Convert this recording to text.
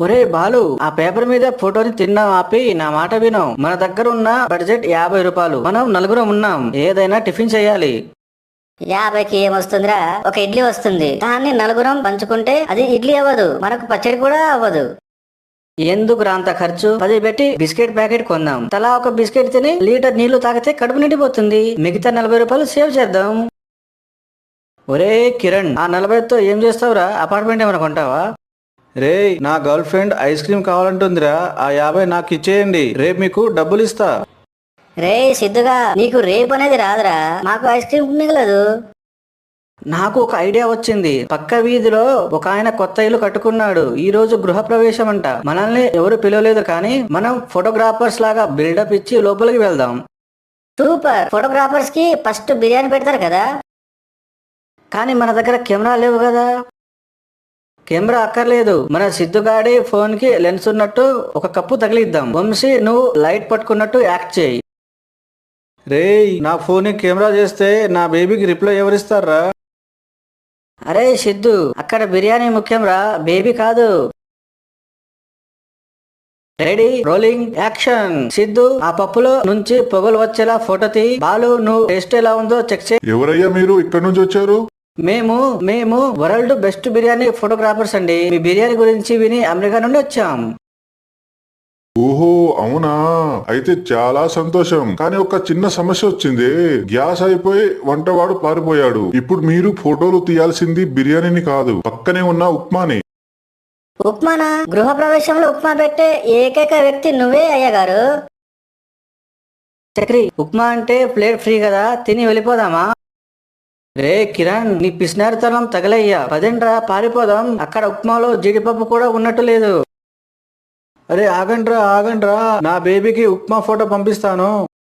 ఒరే బాలు, ఆ పేపర్ మీద ఫోటోని తిన్నాం ఆపి నా మాట విను. మన దగ్గర ఉన్న బడ్జెట్ 50 రూపాయలు. మనం నలుగురం ఉన్నాం. ఏదైనా టిఫిన్ చేయాలి. 50కి ఏమొస్తుందిరా? ఒక ఇడ్లీ వస్తుంది. దాన్ని నలుగురం పంచుకుంటే అది ఇడ్లీ అవ్వదు, మనకు పచ్చడి కూడా అవ్వదు. ఎందుకు రాంత ఖర్చు? 10 పెట్టి బిస్కెట్ ప్యాకెట్ కొందాం. తలా ఒక బిస్కెట్ తిని లీటర్ నీళ్లు తాగితే కడుపు నిండిపోతుంది. మిగతా 40 రూపాయలు సేవ్ చేద్దాం. ఒరే కిరణ్, ఆ 40తో ఏం చేస్తావురా? అపార్ట్మెంట్ ఏమైనా కొంటావా? రే, నా గర్ల్ ఫ్రెండ్ ఐస్ క్రీమ్ కావాలంటుందిరా. ఆ 50 నాకు ఇచ్చేయండి. రేపు మీకు డబ్బులు ఇస్తా. రే సిద్ధుగా, నీకు రేపు అనేది రాదురా, మాకు ఐస్ క్రీమ్ మిగలదు. నాకు ఒక ఐడియా వచ్చింది. పక్క వీధిలో ఒక ఆయన కొత్త ఇల్లు కట్టుకున్నాడు. ఈ రోజు గృహప్రవేశం అంట. మనల్ని ఎవరు పిలవలేదు, కానీ మనం ఫోటోగ్రాఫర్స్ లాగా బిల్డప్ ఇచ్చి లోపలికి వెళ్దాం. సూపర్. ఫోటోగ్రాఫర్స్ కి ఫస్ట్ బిర్యానీ పెడతారు కదా. కానీ మన దగ్గర కెమెరా లేవు కదా. కెమెరా అక్కర్లేదు. మన సిద్ధుగాడి ఫోన్ కి లెన్స్ ఉన్నట్టు ఒక కప్పు తగిలిద్దాం. వంశీ, నువ్వు లైట్ పట్టుకున్నట్టు యాక్ట్ చేయి. రేయ్, నా ఫోన్ కి కెమెరా చేస్తే నా బేబీకి రిప్లై ఎవరిస్తారా? అరే సిద్ధు, అక్కడ బిర్యానీ ముఖ్యంరా, బేబీ కాదు. Ready, rolling, action. సిద్ధు, ఆ పప్పులో నుంచి పొగలు వచ్చేలా ఫోటో తీ. బాలు, నువ్వు టేస్ట్ ఎలా ఉందో చెక్ చేయి. ఎవరయ్యా మీరు? ఇక్కడ నుంచి వచ్చారు? మేము వరల్డ్ బెస్ట్ బిర్యానీ ఫోటోగ్రాఫర్స్ అండి. మీ బిర్యానీ గురించి విని అమెరికా నుండి వచ్చాం. ఓహో, అవునా? అయితే చాలా సంతోషం. కానీ ఒక చిన్న సమస్య వచ్చింది. గ్యాస్ అయిపోయి వంటవాడు పారిపోయాడు. ఇప్పుడు మీరు ఫోటోలు తీయాల్సింది బిర్యానీని కాదు, పక్కనే ఉన్న ఉప్మాని. ఉప్మానా? గృహప్రవేశంలో ఉప్మా పెట్టే ఏకైక వ్యక్తి నువ్వే అయ్యగారు. చక్రి, ఉప్మా అంటే ప్లేట్ ఫ్రీ కదా, తిని వెళ్ళిపోదామా? రే కిరణ్, నీ పిసినారితనం తగలయ్యా. పదండ్రా, పారిపోదాం. అక్కడ ఉప్మాలో జీడిపప్పు కూడా ఉన్నట్టు లేదు. అరే ఆగండ్రా, నా బేబీకి ఉప్మా ఫోటో పంపిస్తాను.